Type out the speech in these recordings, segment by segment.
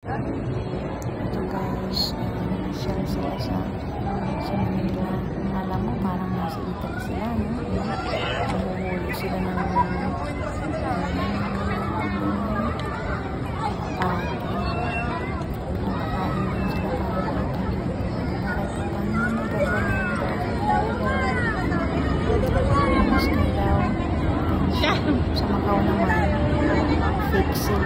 Ito guys, share sila sa Manila. Alam mo, parang nasa Italy sila, no? Nahuhuli sila ng sa Macau naman, fix sila.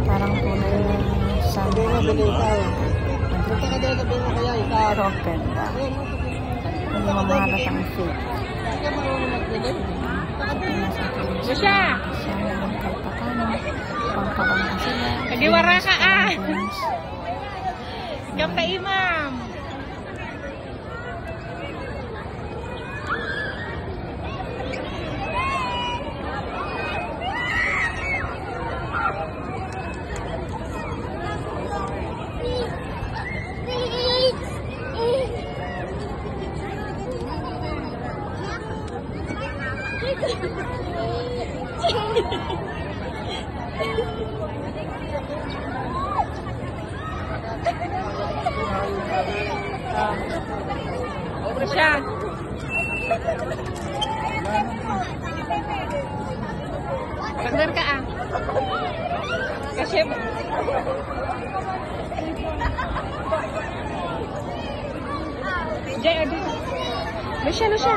Parang tunay na sabi na bilitaw. Pero ang ganda. Hindi mamahalatang fake. Masya! Pangkabang sila. Nagiwara ka ah! Gampa imam! Masya! Bener ka ah? Kasi Jay, adi Masya, Masya!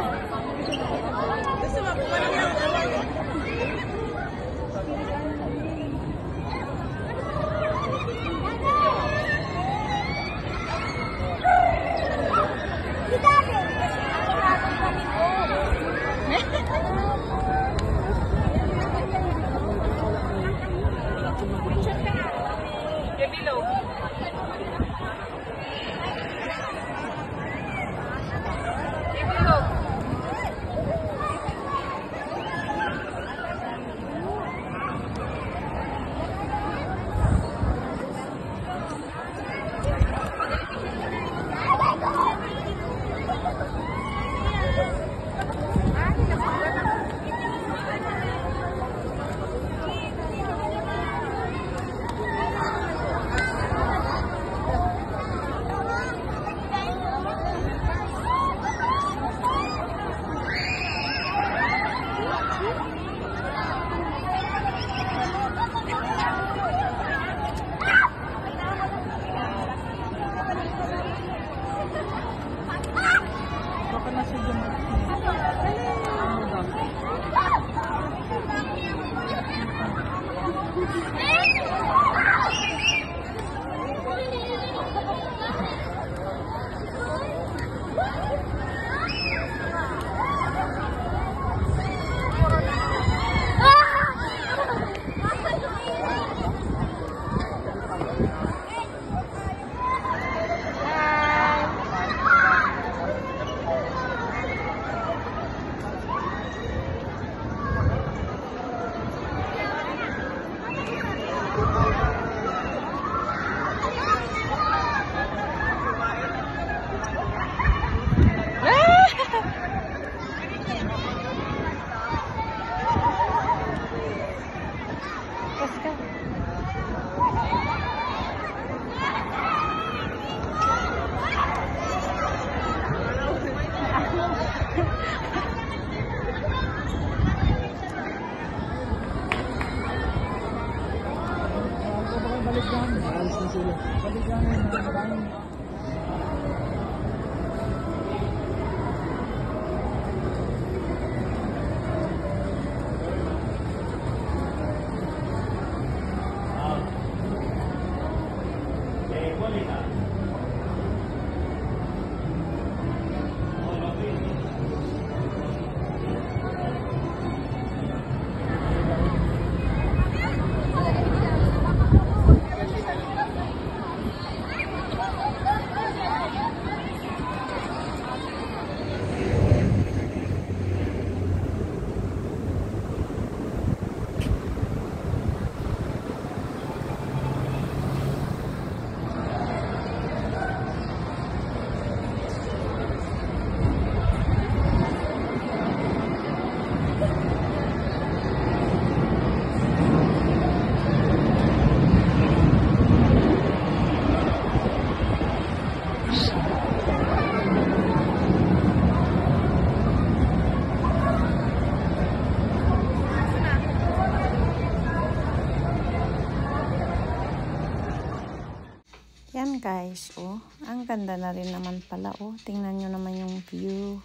Venice, oh. Ang ganda na rin naman pala, oh. Tingnan nyo naman yung view.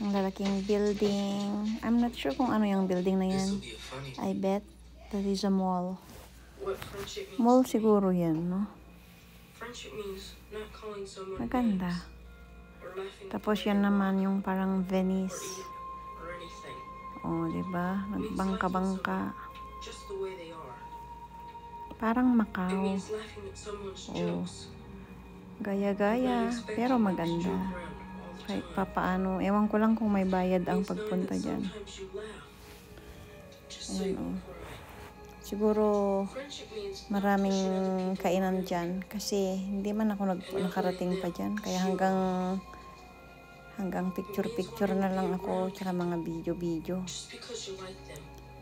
Ang lalaking building. I'm not sure kung ano yung building na yan. I bet that is a mall. Mall siguro yan, no? Maganda. Tapos yan naman yung parang Venice. Oh, diba? Nagbangka-bangka. Parang Macau. Oh. Gaya-gaya. Pero maganda. Kahit papaano. Ewan ko lang kung may bayad ang pagpunta dyan. Ayan, oh. Siguro maraming kainan dyan. Kasi hindi man ako nakarating pa dyan. Kaya hanggang picture-picture na lang ako. Tsaka mga video-video.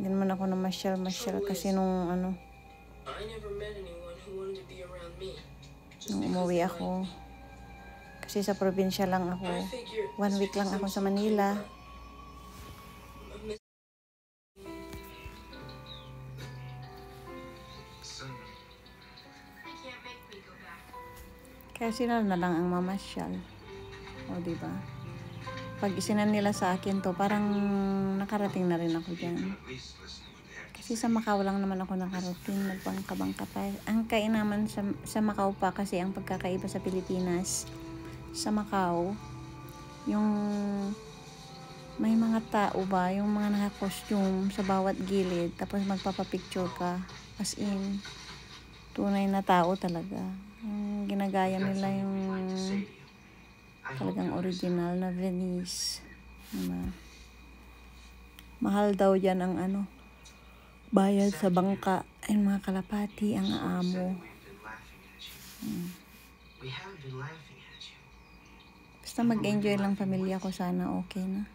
Hindi naman ako namasyal-masyal. Kasi nung umuwi ako, kasi sa probinsya lang ako, 1 week lang ako sa Manila. Kaya sila na lang ang mamasyal. O, diba? Pag isinan nila sa akin to, parang nakarating na rin ako dyan. Kasi sa Macau lang naman ako nakarating, nagbangka-bangka pa. Ang kainaman sa Macau pa kasi ang pagkakaiba sa Pilipinas, sa Macau, yung may mga tao ba, yung mga naka-costume sa bawat gilid, tapos magpapapicture ka, as in, tunay na tao talaga. Yung ginagaya nila yung talagang original na Venice. Mahal daw dyan ang bayad sa bangka. Ay, mga kalapati ang aamo. Basta mag-enjoy lang pamilya ko, sana okay na.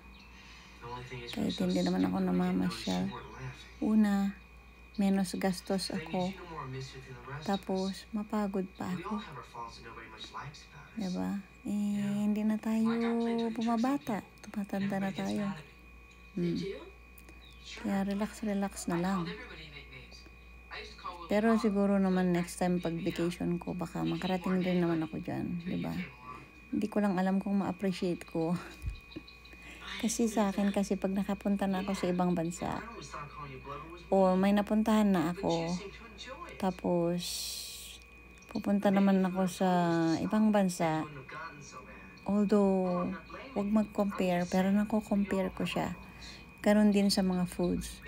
Kahit hindi naman ako namamasyal. Una, menos gastos ako. Tapos, mapagod pa ako. Diba? Hindi na tayo bumabata. Tumatanda na tayo. Kaya relax na lang. Pero siguro naman next time pag vacation ko, baka makarating rin naman ako dyan. Diba? Hindi ko lang alam kung ma-appreciate ko. Kasi sa akin, kasi pag nakapunta na ako sa ibang bansa, o may napuntahan na ako, tapos pupunta naman ako sa ibang bansa, although wag mag-compare, pero nako-compare ko siya. Ganon din sa mga foods.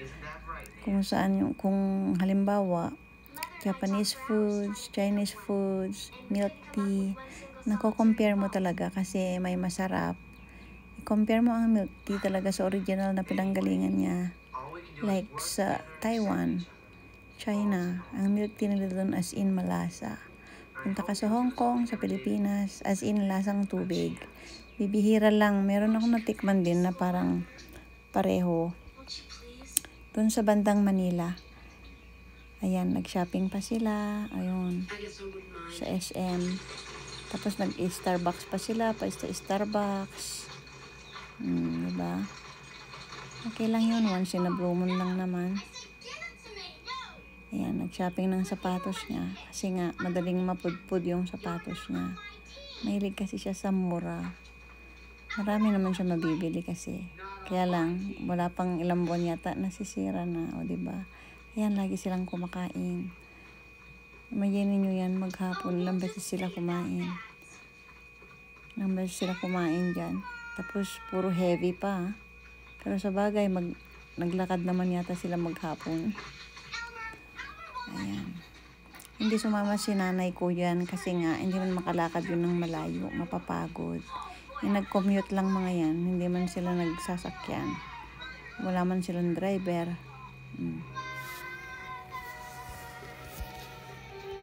Kung halimbawa, Japanese foods, Chinese foods, milk tea, nako-compare mo talaga kasi may masarap. I-compare mo ang milk tea talaga sa original na pinanggalingan niya. Like sa Taiwan, China, ang milk tea nila doon as in malasa. Punta ka sa Hong Kong, sa Pilipinas, as in lasang tubig. Bibihira lang. Meron akong natikman din na parang pareho. Doon sa bandang Manila. Ayan, nag-shopping pa sila. Ayun. Sa SM. Tapos nag-Starbucks pa sila. Starbucks. Diba? Okay lang yun. Once in a blue moon lang naman. Ayan, nag-shopping ng sapatos niya. Kasi nga, madaling mapudpud yung sapatos niya. Mahilig kasi siya sa mura. Marami naman siya mabibili kasi. Kaya lang, wala pang ilang buwan yata, nasisira na. O, diba? Ayan, lagi silang kumakain. Imagine nyo yan, maghapon, ilang beses sila kumain. Ilang beses sila kumain dyan. Tapos, puro heavy pa. Pero sa bagay, naglakad naman yata sila maghapon. Ayan. Hindi sumama si nanay ko yan kasi nga, hindi man makalakad yun ng malayo. Mapapagod. Yung nag-commute lang mga yan, hindi man sila nagsasakyan. Wala man silang driver.